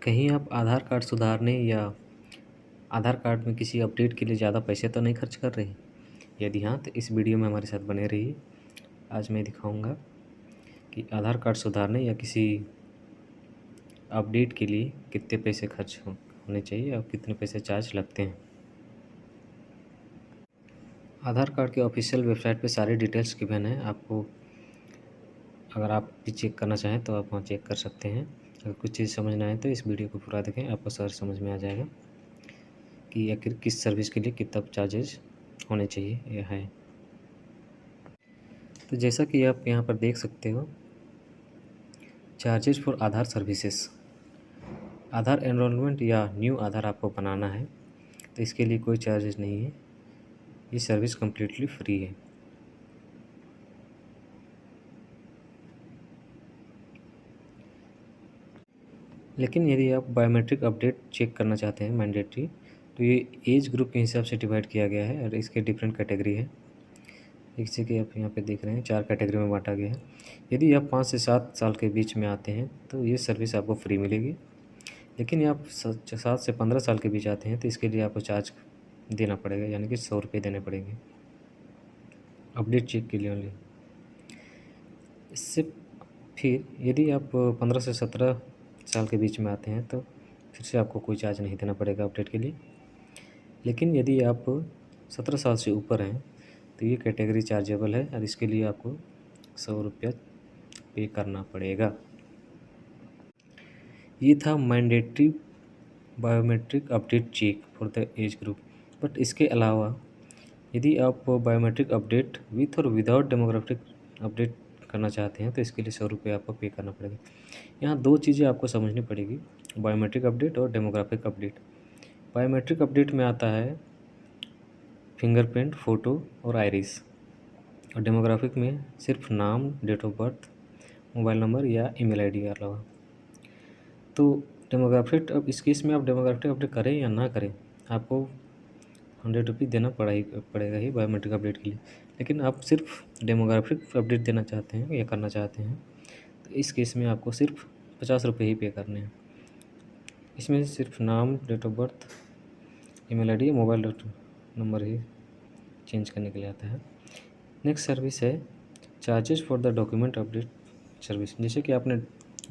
कहीं आप आधार कार्ड सुधारने या आधार कार्ड में किसी अपडेट के लिए ज़्यादा पैसे तो नहीं खर्च कर रहे? यदि हाँ, तो इस वीडियो में हमारे साथ बने रहिए। आज मैं दिखाऊंगा कि आधार कार्ड सुधारने या किसी अपडेट के लिए कितने पैसे खर्च होने चाहिए और कितने पैसे चार्ज लगते हैं। आधार कार्ड के ऑफिशियल वेबसाइट पे सारी डिटेल्स गिवन है। आपको अगर आप भी चेक करना चाहें तो आप वहाँ चेक कर सकते हैं। अगर कुछ चीज़ समझ ना आए तो इस वीडियो को पूरा देखें, आपको सारा समझ में आ जाएगा कि आखिर किस सर्विस के लिए कितना चार्जेज होने चाहिए या है। तो जैसा कि आप यहाँ पर देख सकते हो, charges for Aadhaar services. Aadhaar enrolment या न्यू आधार आपको बनाना है तो इसके लिए कोई चार्जेज नहीं है, ये सर्विस कम्प्लीटली फ्री है। लेकिन यदि आप बायोमेट्रिक अपडेट चेक करना चाहते हैं मैंडेटरी, तो ये एज ग्रुप के हिसाब से डिवाइड किया गया है और इसके डिफरेंट कैटेगरी है। जैसे कि आप यहाँ पे देख रहे हैं 4 कैटेगरी में बांटा गया है। यदि आप 5 से 7 साल के बीच में आते हैं तो ये सर्विस आपको फ्री मिलेगी। लेकिन आप 7 से 15 साल के बीच आते हैं तो इसके लिए आपको चार्ज देना पड़ेगा, यानी कि 100 रुपये देने पड़ेंगे अपडेट चेक के लिए ओनली। इससे फिर यदि आप 15 से 17 साल के बीच में आते हैं तो फिर से आपको कोई चार्ज नहीं देना पड़ेगा अपडेट के लिए। लेकिन यदि आप 17 साल से ऊपर हैं तो ये कैटेगरी चार्जेबल है और इसके लिए आपको 100 रुपया पे करना पड़ेगा। ये था mandatory biometric update check for the age group. But इसके अलावा यदि आप बायोमेट्रिक अपडेट विथ और विदाउट डेमोग्राफिक अपडेट करना चाहते हैं तो इसके लिए 100 रुपये आपको पे करना पड़ेगा। यहाँ 2 चीज़ें आपको समझनी पड़ेगी, बायोमेट्रिक अपडेट और डेमोग्राफिक अपडेट। बायोमेट्रिक अपडेट में आता है फिंगरप्रिंट, फ़ोटो और आइरिस, और डेमोग्राफिक में सिर्फ नाम, date of birth, mobile number या ईमेल आईडी के अलावा। तो डेमोग्राफिक, अब इस केस में आप डेमोग्राफिक अपडेट करें या ना करें, आपको 100 रुपये देना पड़ेगा ही बायोमेट्रिक अपडेट के लिए। लेकिन आप सिर्फ डेमोग्राफिक अपडेट देना चाहते हैं या करना चाहते हैं तो इस केस में आपको सिर्फ 50 रुपये ही पे करने हैं। इसमें सिर्फ नाम, date of birth, email ID, mobile number ही चेंज करने के लिए आता है। नेक्स्ट सर्विस है charges for the document update service. जैसे कि आपने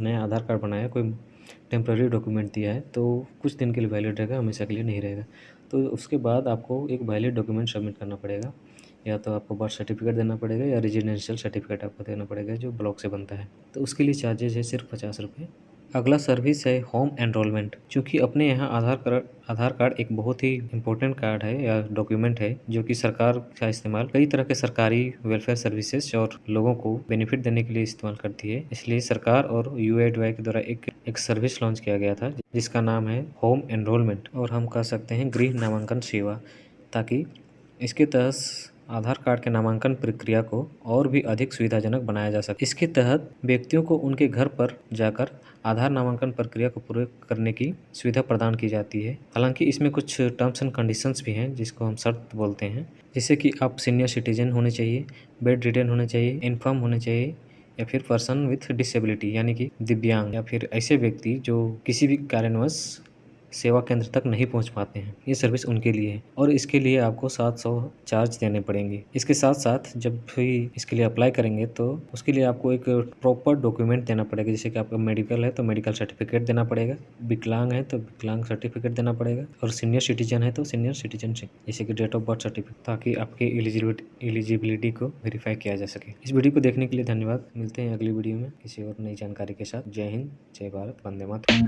नया आधार कार्ड बनाया, कोई टेम्प्रेरी डॉक्यूमेंट दिया है तो कुछ दिन के लिए वैलिड रहेगा, हमेशा के लिए नहीं रहेगा। तो उसके बाद आपको एक वैलिड डॉक्यूमेंट सबमिट करना पड़ेगा, या तो आपको बर्थ सर्टिफिकेट देना पड़ेगा या रेजिडेंशियल सर्टिफिकेट आपको देना पड़ेगा जो ब्लॉक से बनता है। तो उसके लिए चार्जेज है सिर्फ 50 रुपये। अगला सर्विस है होम एनरोलमेंट। चूँकि अपने यहाँ आधार कार्ड एक बहुत ही इम्पोर्टेंट कार्ड है या डॉक्यूमेंट है जो कि सरकार का इस्तेमाल कई तरह के सरकारी वेलफेयर सर्विसेज और लोगों को बेनिफिट देने के लिए इस्तेमाल करती है। इसलिए सरकार और यूआईडीआई के द्वारा एक सर्विस लॉन्च किया गया था जिसका नाम है होम एनरोलमेंट, और हम कह सकते हैं गृह नामांकन सेवा, ताकि इसके तहत आधार कार्ड के नामांकन प्रक्रिया को और भी अधिक सुविधाजनक बनाया जा सके। इसके तहत व्यक्तियों को उनके घर पर जाकर आधार नामांकन प्रक्रिया को पूरे करने की सुविधा प्रदान की जाती है। हालांकि इसमें कुछ टर्म्स एंड कंडीशंस भी हैं जिसको हम शर्त बोलते हैं, जैसे कि आप सीनियर सिटीजन होने चाहिए, बेड रिडन होने चाहिए, इन्फर्म होने चाहिए, या फिर पर्सन विथ डिसेबिलिटी यानी कि दिव्यांग, या फिर ऐसे व्यक्ति जो किसी भी कारणवश सेवा केंद्र तक नहीं पहुंच पाते हैं। ये सर्विस उनके लिए है और इसके लिए आपको 700 चार्ज देने पड़ेंगे। इसके साथ साथ जब भी इसके लिए अप्लाई करेंगे तो उसके लिए आपको एक प्रॉपर डॉक्यूमेंट देना पड़ेगा, जैसे कि आपका मेडिकल है तो मेडिकल सर्टिफिकेट देना पड़ेगा, विकलांग है तो विकलांग सर्टिफिकेट देना पड़ेगा, और सीनियर सिटीजन है तो सीनियर सिटीजनशिप जैसे कि डेट ऑफ बर्थ सर्टिफिकेट, ताकि आपके एलिजिबिलिटी को वेरीफाई किया जा सके। इस वीडियो को देखने के लिए धन्यवाद। मिलते हैं अगली वीडियो में किसी और नई जानकारी के साथ। जय हिंद, जय भारत, वंदे मातरम।